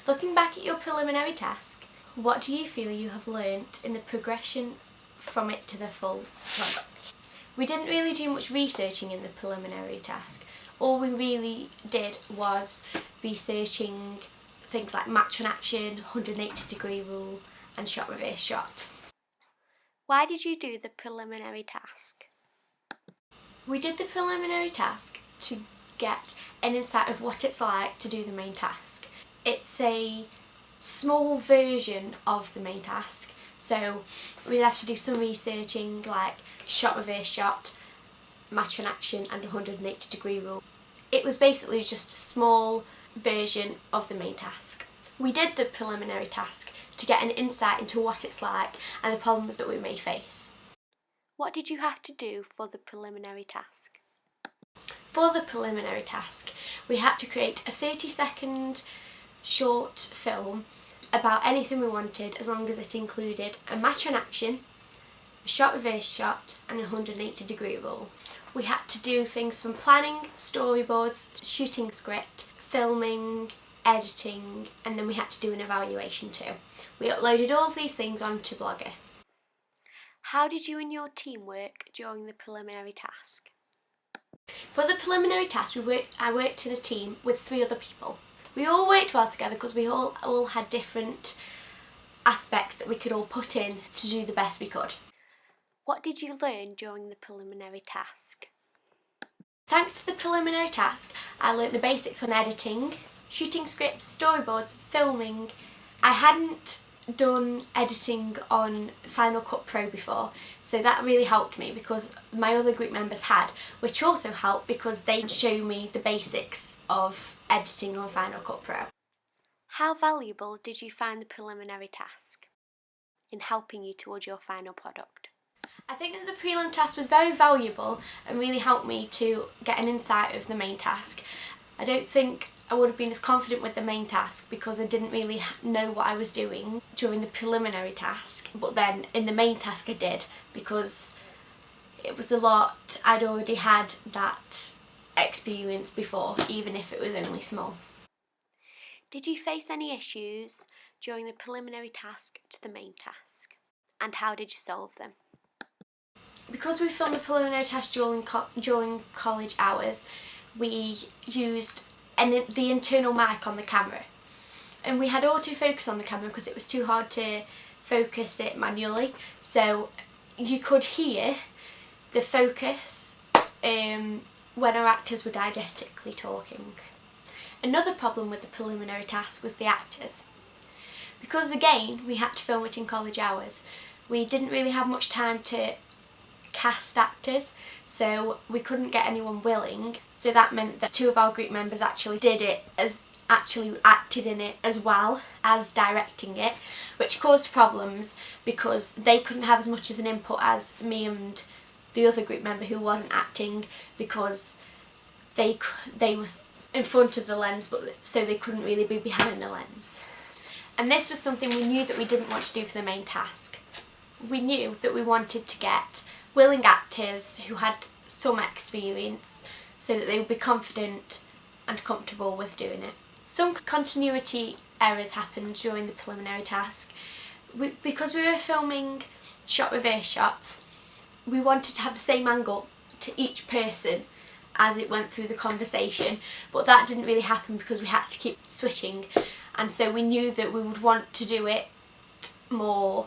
Looking back at your preliminary task, what do you feel you have learnt in the progression from it to the full product? We didn't really do much researching in the preliminary task. All we really did was researching things like match on action, 180-degree rule and shot reverse shot. Why did you do the preliminary task? We did the preliminary task to get an insight of what it's like to do the main task. It's a small version of the main task, so we'd have to do some researching like shot reverse shot, match on action and 180-degree rule. It was basically just a small version of the main task. We did the preliminary task to get an insight into what it's like and the problems that we may face. What did you have to do for the preliminary task? For the preliminary task, we had to create a 30-second short film about anything we wanted, as long as it included a match on action, a shot reverse shot and a 180-degree rule. We had to do things from planning, storyboards, shooting script, filming, editing, and then we had to do an evaluation too. We uploaded all of these things onto Blogger. How did you and your team work during the preliminary task? For the preliminary task, I worked in a team with 3 other people. We all worked well together because we all had different aspects that we could all put in to do the best we could. What did you learn during the preliminary task? Thanks to the preliminary task, I learnt the basics on editing, shooting scripts, storyboards, filming. I hadn't done editing on Final Cut Pro before, so that really helped me because my other group members had, which also helped because they show me the basics of editing on Final Cut Pro. How valuable did you find the preliminary task in helping you towards your final product? I think that the prelim task was very valuable and really helped me to get an insight of the main task. I don't think I would have been as confident with the main task because I didn't really know what I was doing during the preliminary task, but then in the main task I did because it was a lot. I'd already had that experience before, even if it was only small. Did you face any issues during the preliminary task to the main task, and how did you solve them? Because we filmed the preliminary task during college hours, we used the internal mic on the camera, and we had autofocus on the camera because it was too hard to focus it manually, so you could hear the focus when our actors were didactically talking. Another problem with the preliminary task was the actors. Because again we had to film it in college hours, we didn't really have much time to cast actors, so we couldn't get anyone willing, so that meant that 2 of our group members actually acted in it as well as directing it, which caused problems because they couldn't have as much as an input as me and the other group member who wasn't acting because they was in front of the lens, but so they couldn't really be behind the lens. And this was something we knew that we didn't want to do for the main task. We knew that we wanted to get willing actors who had some experience so that they would be confident and comfortable with doing it. Some continuity errors happened during the preliminary task. Because we were filming shot reverse shots, we wanted to have the same angle to each person as it went through the conversation, but that didn't really happen because we had to keep switching, and so we knew that we would want to do it more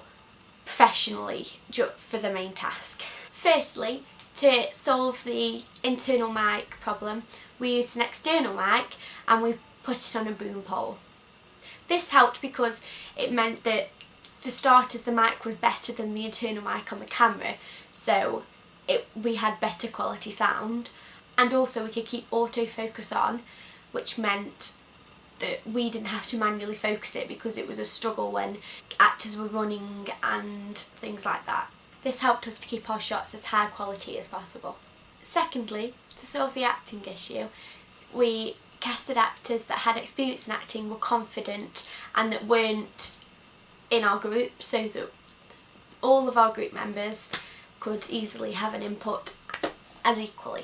professionally for the main task. Firstly, to solve the internal mic problem, we used an external mic and we put it on a boom pole. This helped because it meant that for starters the mic was better than the internal mic on the camera, so we had better quality sound, and also we could keep autofocus on, which meant that we didn't have to manually focus it because it was a struggle when actors were running and things like that. This helped us to keep our shots as high quality as possible. Secondly, to solve the acting issue, we casted actors that had experience in acting, were confident and that weren't in our group, so that all of our group members could easily have an input as equally.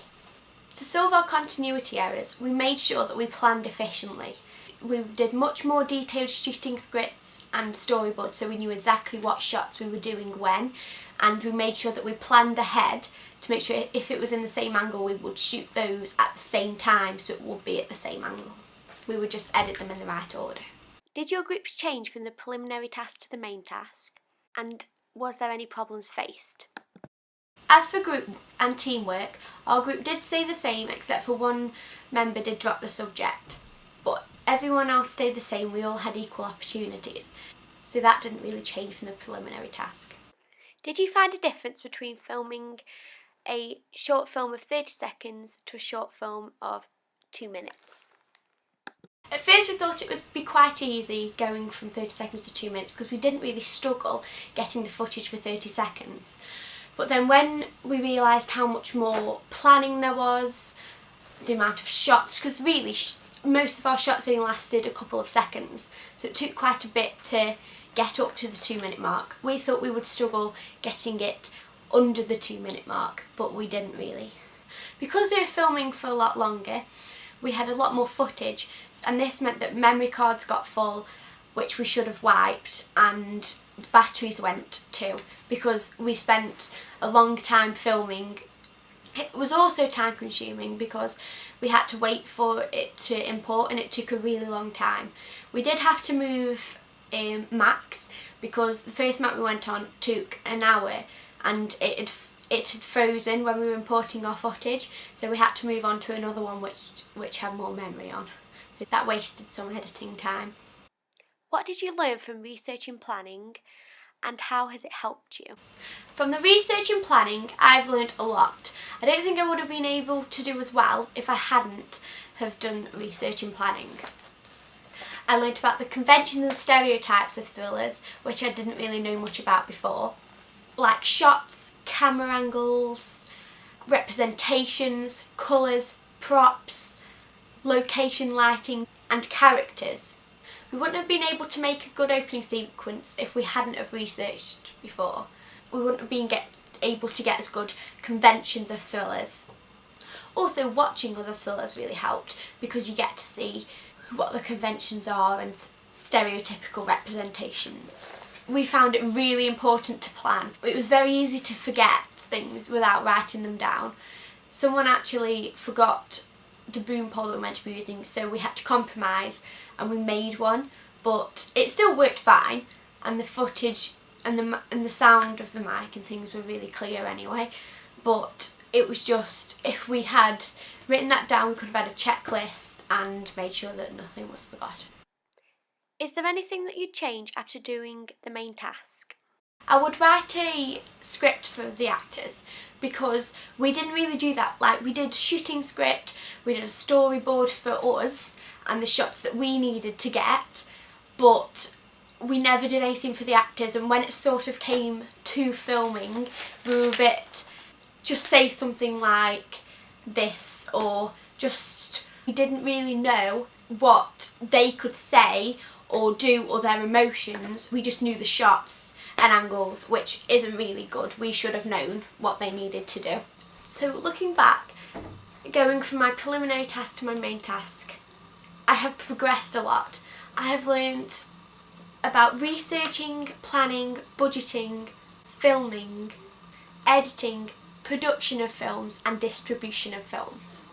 To solve our continuity errors, we made sure that we planned efficiently. We did much more detailed shooting scripts and storyboards, so we knew exactly what shots we were doing when, and we made sure that we planned ahead to make sure if it was in the same angle we would shoot those at the same time, so it would be at the same angle. We would just edit them in the right order. Did your groups change from the preliminary task to the main task? And was there any problems faced? As for group and teamwork, our group did stay the same except for one member did drop the subject. But everyone else stayed the same, we all had equal opportunities. So that didn't really change from the preliminary task. Did you find a difference between filming a short film of 30 seconds to a short film of 2 minutes? At first we thought it would be quite easy going from 30 seconds to 2 minutes because we didn't really struggle getting the footage for 30 seconds. But then when we realised how much more planning there was, the amount of shots, because really most of our shots only lasted a couple of seconds, so it took quite a bit to get up to the 2 minute mark. We thought we would struggle getting it under the 2 minute mark, but we didn't really. Because we were filming for a lot longer, we had a lot more footage, and this meant that memory cards got full, which we should have wiped, and batteries went too, because we spent a long time filming. It was also time consuming because we had to wait for it to import, and it took a really long time. We did have to move Macs because the first Mac we went on took an hour, and it had frozen when we were importing our footage, so we had to move on to another one which had more memory on. So that wasted some editing time. What did you learn from research and planning, and how has it helped you? From the research and planning, I've learned a lot. I don't think I would have been able to do as well if I hadn't have done research and planning. I learned about the conventions and stereotypes of thrillers, which I didn't really know much about before, like shots, camera angles, representations, colours, props, location lighting and characters. We wouldn't have been able to make a good opening sequence if we hadn't have researched before. We wouldn't have been able to get as good conventions of thrillers. Also, watching other thrillers really helped because you get to see what the conventions are and stereotypical representations. We found it really important to plan. It was very easy to forget things without writing them down. Someone actually forgot the boom pole that we were meant to be using, so we had to compromise and we made one, but it still worked fine, and the footage and the sound of the mic and things were really clear anyway. But it was just, if we had written that down, we could have had a checklist and made sure that nothing was forgotten. Is there anything that you'd change after doing the main task? I would write a script for the actors because we didn't really do that. Like, we did shooting script, we did a storyboard for us and the shots that we needed to get, but we never did anything for the actors. And when it sort of came to filming, we were a bit, just say something like this, or just, we didn't really know what they could say or do or their emotions. We just knew the shots and angles, which isn't really good. We should have known what they needed to do. So looking back, going from my preliminary task to my main task, I have progressed a lot. I have learned about researching, planning, budgeting, filming, editing, production of films and distribution of films.